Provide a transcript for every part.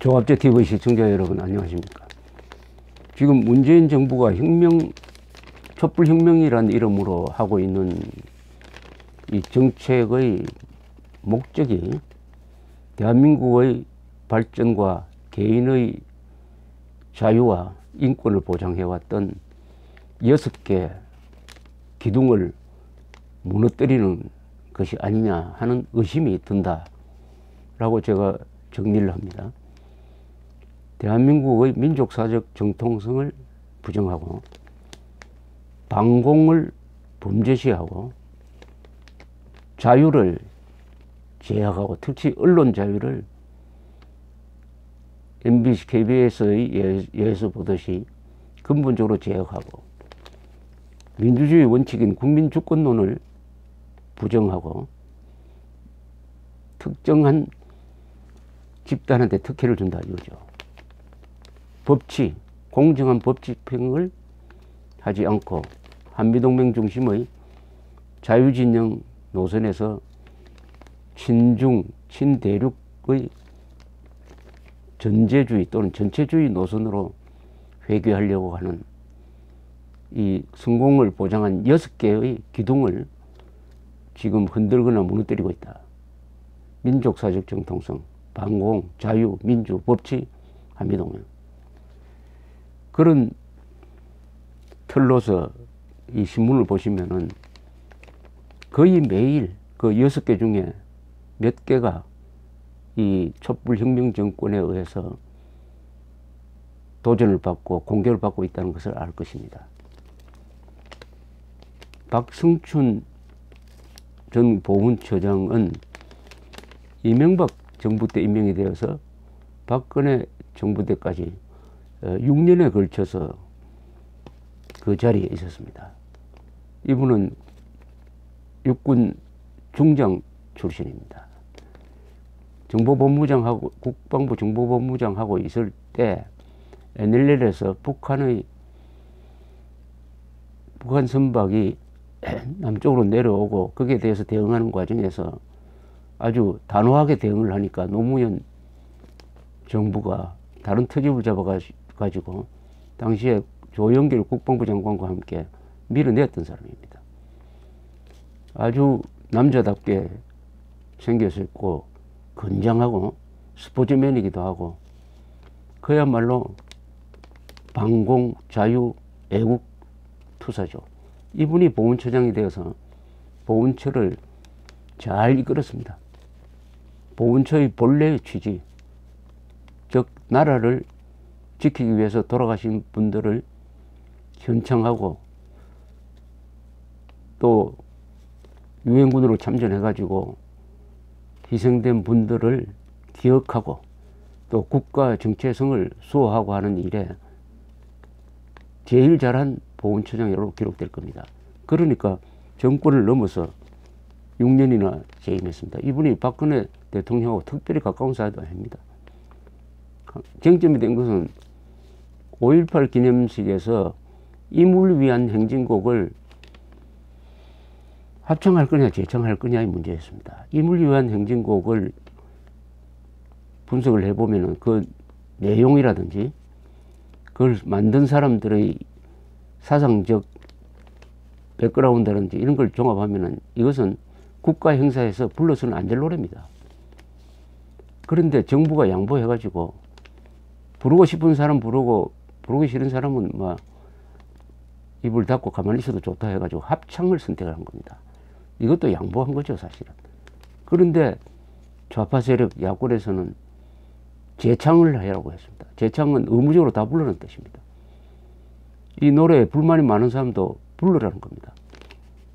조합제 TV 시청자 여러분 안녕하십니까. 지금 문재인 정부가 촛불혁명이라는 이름으로 하고 있는 이 정책의 목적이 대한민국의 발전과 개인의 자유와 인권을 보장해왔던 6개 기둥을 무너뜨리는 것이 아니냐 하는 의심이 든다라고 제가 정리를 합니다. 대한민국의 민족사적 정통성을 부정하고 반공을 범죄시하고 자유를 제약하고 특히 언론 자유를 MBC, KBS의 예에서 보듯이 근본적으로 제약하고 민주주의 원칙인 국민주권론을 부정하고 특정한 집단한테 특혜를 준다 이거죠. 법치, 공정한 법 집행을 하지 않고 한미동맹 중심의 자유진영 노선에서 친중, 친대륙의 전제주의 또는 전체주의 노선으로 회귀하려고 하는 이 성공을 보장한 6개의 기둥을 지금 흔들거나 무너뜨리고 있다. 민족사적 정통성, 반공, 자유, 민주, 법치, 한미동맹. 그런 틀로서 이 신문을 보시면은 거의 매일 그 6개 중에 몇 개가 이 촛불혁명 정권에 의해서 도전을 받고 공격을 받고 있다는 것을 알 것입니다. 박성춘 전 보훈처장은 이명박 정부 때 임명이 되어서 박근혜 정부 때까지 6년에 걸쳐서 그 자리에 있었습니다. 이분은 육군 중장 출신입니다. 정보본부장하고 국방부 정보본부장하고 있을 때 NLL에서 북한 선박이 남쪽으로 내려오고 거기에 대해서 대응하는 과정에서 아주 단호하게 대응을 하니까 노무현 정부가 다른 트집을 잡아가지고 당시에 조영길 국방부 장관과 함께 밀어냈던 사람입니다. 아주 남자답게 생겨서 있고 건장하고 스포츠맨이기도 하고 그야말로 반공, 자유, 애국 투사죠. 이분이 보훈처장이 되어서 보훈처를 잘 이끌었습니다. 보훈처의 본래의 취지, 즉 나라를 지키기 위해서 돌아가신 분들을 현창하고 또 유엔군으로 참전해가지고 희생된 분들을 기억하고 또 국가 정체성을 수호하고 하는 일에 제일 잘한 보훈처장으로 기록될 겁니다. 그러니까 정권을 넘어서 6년이나 재임했습니다. 이분이 박근혜 대통령하고 특별히 가까운 사이도 아닙니다. 쟁점이 된 것은 5.18 기념식에서 임을 위한 행진곡을 합창할 거냐 재창할 거냐의 문제였습니다. 임을 위한 행진곡을 분석을 해보면 그 내용이라든지 그걸 만든 사람들의 사상적 백그라운드라든지 이런 걸 종합하면 이것은 국가 행사에서 불러서는 안 될 노래입니다. 그런데 정부가 양보해가지고 부르고 싶은 사람 부르고 부르기 싫은 사람은 막 입을 닫고 가만히 있어도 좋다 해가지고 합창을 선택한 겁니다. 이것도 양보한 거죠 사실은. 그런데 좌파 세력 야권에서는 재창을 하라고 했습니다. 재창은 의무적으로 다 불러라는 뜻입니다. 이 노래에 불만이 많은 사람도 불러라는 겁니다.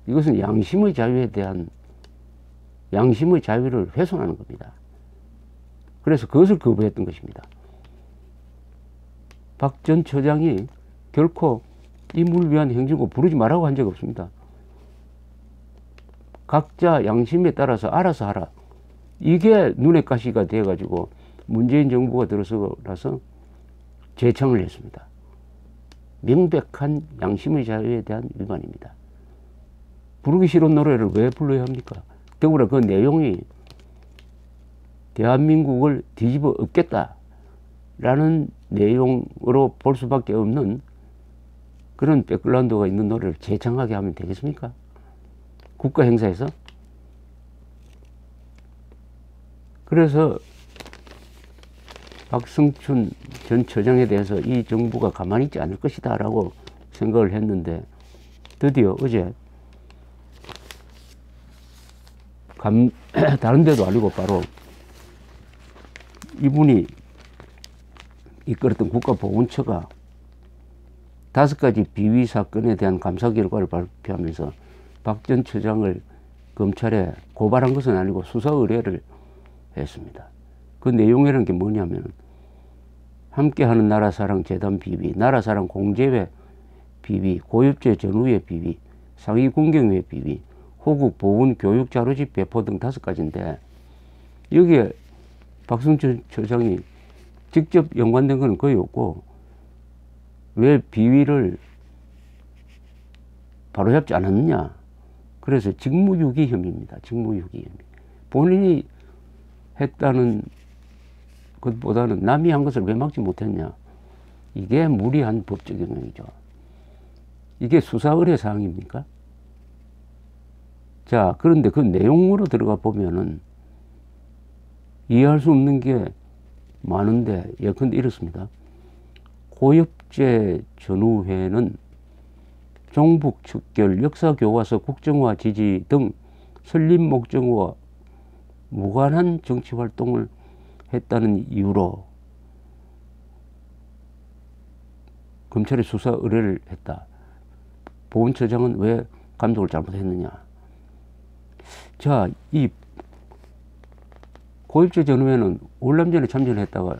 이것은 양심의 자유에 대한 양심의 자유를 훼손하는 겁니다. 그래서 그것을 거부했던 것입니다. 박 전 처장이 결코 임을 위한 행진곡 부르지 말라고 한 적 없습니다. 각자 양심에 따라서 알아서 하라. 이게 눈에 가시가 돼가지고 문재인 정부가 들어서고 나서 재창을 했습니다. 명백한 양심의 자유에 대한 위반입니다. 부르기 싫은 노래를 왜 불러야 합니까? 더구나 그 내용이 대한민국을 뒤집어 엎겠다 라는 내용으로 볼 수밖에 없는 그런 백그라운드가 있는 노래를 재창하게 하면 되겠습니까? 국가 행사에서. 그래서 박성춘 전 처장에 대해서 이 정부가 가만히 있지 않을 것이다 라고 생각을 했는데, 드디어 어제 다른 데도 아니고 바로 이분이 이끌었던 국가보훈처가 5가지 비위 사건에 대한 감사 결과를 발표하면서 박 전 처장을 검찰에 고발한 것은 아니고 수사 의뢰를 했습니다. 그 내용이라는 게 뭐냐면, 함께하는 나라사랑 재단 비위, 나라사랑 공제회 비위, 고엽제 전후회 비위, 상위 공경회 비위, 호국 보훈 교육 자료집 배포 등 5가지인데, 여기에 박성춘 처장이 직접 연관된 건 거의 없고, 왜 비위를 바로잡지 않았느냐. 그래서 직무유기 혐의입니다. 직무유기 혐의. 본인이 했다는 것보다는 남이 한 것을 왜 막지 못했냐. 이게 무리한 법적 영역이죠. 이게 수사 의뢰 사항입니까? 자, 그런데 그 내용으로 들어가 보면은 이해할 수 없는 게 많은데, 예컨대 이렇습니다. 고엽제 전후회는 종북 척결, 역사교과서 국정화 지지 등 설립 목적과 무관한 정치활동을 했다는 이유로 검찰에 수사 의뢰를 했다. 보훈처장은 왜 감독을 잘못했느냐. 자, 이 고엽제 전후회는 월남전에 참전했다가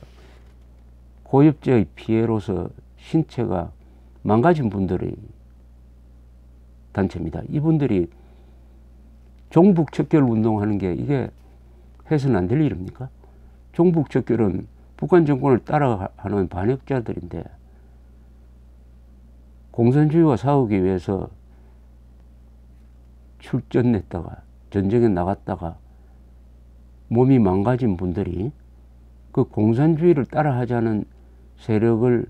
고엽제의 피해로서 신체가 망가진 분들의 단체입니다. 이분들이 종북 척결 운동하는 게 이게 해서는 안 될 일입니까? 종북 척결은 북한 정권을 따라하는 반역자들인데, 공산주의와 싸우기 위해서 출전했다가 전쟁에 나갔다가 몸이 망가진 분들이 그 공산주의를 따라하자는 세력을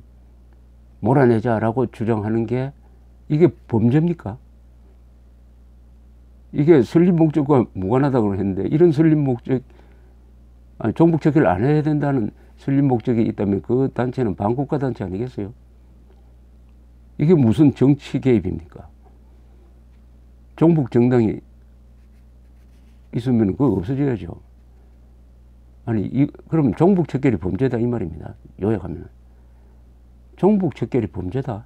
몰아내자라고 주장하는 게 이게 범죄입니까? 이게 설립 목적과 무관하다고 했는데, 이런 설립 목적, 아니, 종북 척결을 안 해야 된다는 설립 목적이 있다면 그 단체는 반국가 단체 아니겠어요? 이게 무슨 정치 개입입니까? 종북 정당이 있으면 그거 없어져야죠. 아니, 그럼 종북 척결이 범죄다 이 말입니다. 요약하면 종북 척결이 범죄다.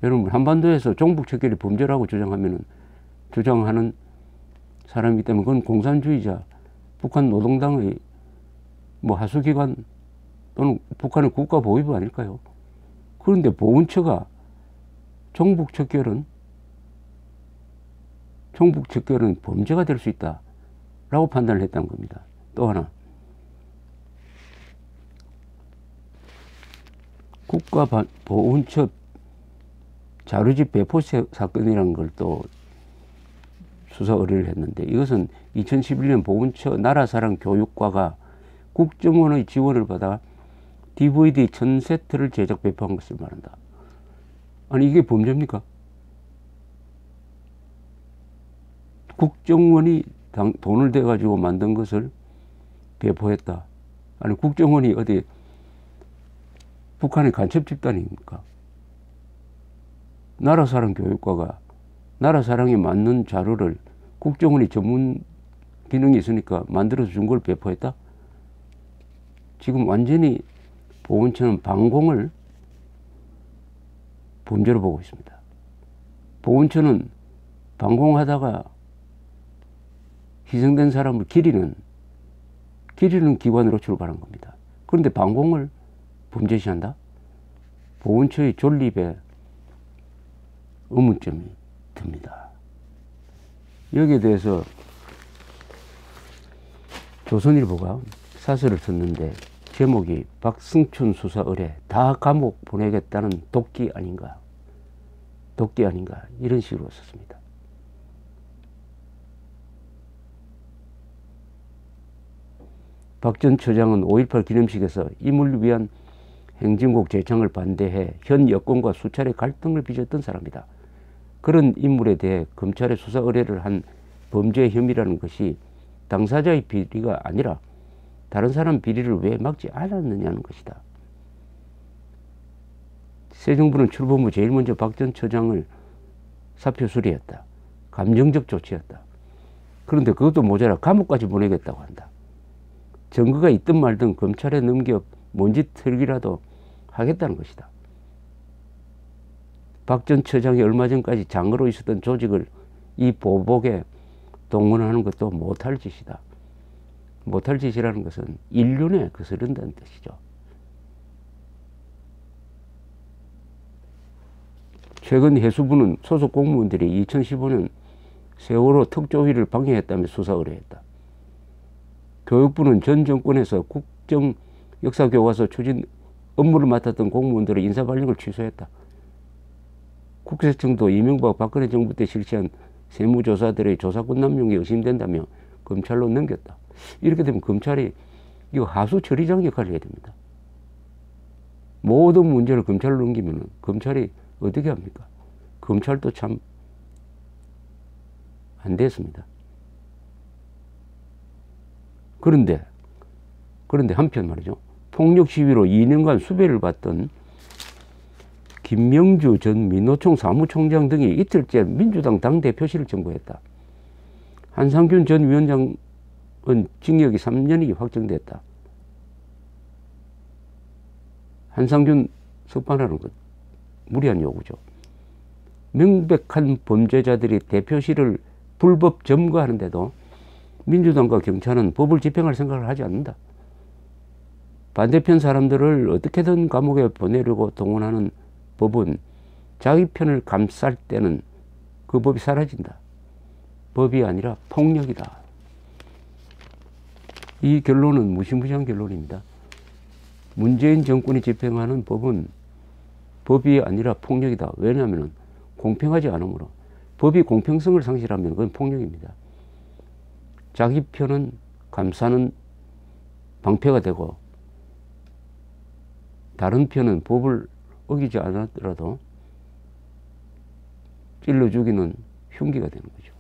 여러분, 한반도에서 종북 척결이 범죄라고 주장하는 사람이기 때문에 그건 공산주의자, 북한 노동당의 뭐 하수기관 또는 북한의 국가보위부 아닐까요? 그런데 보훈처가 종북 척결은 범죄가 될 수 있다라고 판단을 했다는 겁니다. 또 하나, 국가보훈처 자료집 배포 사건이라는 걸 또 수사 의뢰를 했는데, 이것은 2011년 보훈처 나라사랑 교육과가 국정원의 지원을 받아 DVD 1000세트를 제작 배포한 것을 말한다. 아니, 이게 범죄입니까? 국정원이 돈을 대 가지고 만든 것을 배포했다. 아니, 국정원이 어디 북한의 간첩 집단입니까? 나라사랑 교육과가 나라사랑에 맞는 자료를 국정원이 전문 기능이 있으니까 만들어서 준 걸 배포했다? 지금 완전히 보훈처는 방공을 범죄로 보고 있습니다. 보훈처는 방공하다가 희생된 사람을 기리는 기관으로 출발한 겁니다. 그런데 방공을 범죄시한다? 보훈처의 존립에 의문점이 듭니다. 여기에 대해서 조선일보가 사설을 썼는데, 제목이 박승춘 수사 의뢰 다 감옥 보내겠다는 도끼 아닌가, 이런 식으로 썼습니다. 박 전 처장은 5.18 기념식에서 임을 위한 행진곡 재창을 반대해 현 여권과 수차례 갈등을 빚었던 사람이다. 그런 인물에 대해 검찰의 수사 의뢰를 한 범죄 혐의라는 것이 당사자의 비리가 아니라 다른 사람 비리를 왜 막지 않았느냐는 것이다. 새 정부는 출범 후 제일 먼저 박 전 처장을 사표 수리했다. 감정적 조치였다. 그런데 그것도 모자라 감옥까지 보내겠다고 한다. 증거가 있든 말든 검찰에 넘겨 먼지 털기라도 하겠다는 것이다. 박 전 처장이 얼마 전까지 장으로 있었던 조직을 이 보복에 동원하는 것도 못할 짓이다. 못할 짓이라는 것은 인륜에 거스른다는 뜻이죠. 최근 해수부는 소속 공무원들이 2015년 세월호 특조위를 방해했다며 수사 의뢰했다. 교육부는 전 정권에서 국정역사교과서 추진 업무를 맡았던 공무원들의 인사발령을 취소했다. 국세청도 이명박 박근혜 정부 때 실시한 세무조사들의 조사권 남용이 의심된다며 검찰로 넘겼다. 이렇게 되면 검찰이 이거 하수 처리장 역할을 해야 됩니다. 모든 문제를 검찰로 넘기면 검찰이 어떻게 합니까? 검찰도 참 안 됐습니다. 그런데 한편 말이죠. 폭력 시위로 2년간 수배를 받던 김명주 전 민노총 사무총장 등이 이틀째 민주당 당대표실을 청구했다. 한상균 전 위원장은 징역이 3년이 확정됐다. 한상균 석방하는 것 무리한 요구죠. 명백한 범죄자들이 대표실을 불법 점거하는데도 민주당과 경찰은 법을 집행할 생각을 하지 않는다. 반대편 사람들을 어떻게든 감옥에 보내려고 동원하는 법은 자기 편을 감쌀 때는 그 법이 사라진다. 법이 아니라 폭력이다. 이 결론은 무시무시한 결론입니다. 문재인 정권이 집행하는 법은 법이 아니라 폭력이다. 왜냐하면 공평하지 않으므로. 법이 공평성을 상실하면 그건 폭력입니다. 자기 편은 감싸는 방패가 되고 다른 편은 법을 어기지 않았더라도 찔러 죽이는 흉기가 되는 거죠.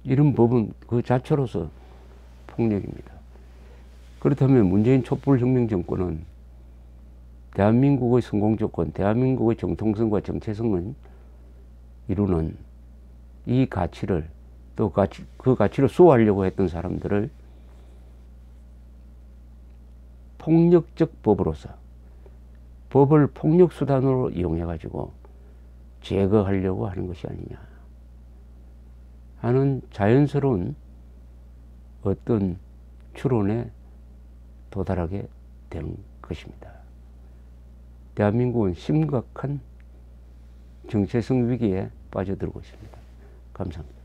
이런 법은 그 자체로서 폭력입니다. 그렇다면 문재인 촛불혁명 정권은 대한민국의 성공조건, 대한민국의 정통성과 정체성을 이루는 이 가치를 또 그 가치를 수호하려고 했던 사람들을 폭력적 법으로서 법을 폭력수단으로 이용해가지고 제거하려고 하는 것이 아니냐 하는 자연스러운 어떤 추론에 도달하게 되는 것입니다. 대한민국은 심각한 정체성 위기에 빠져들고 있습니다. 감사합니다.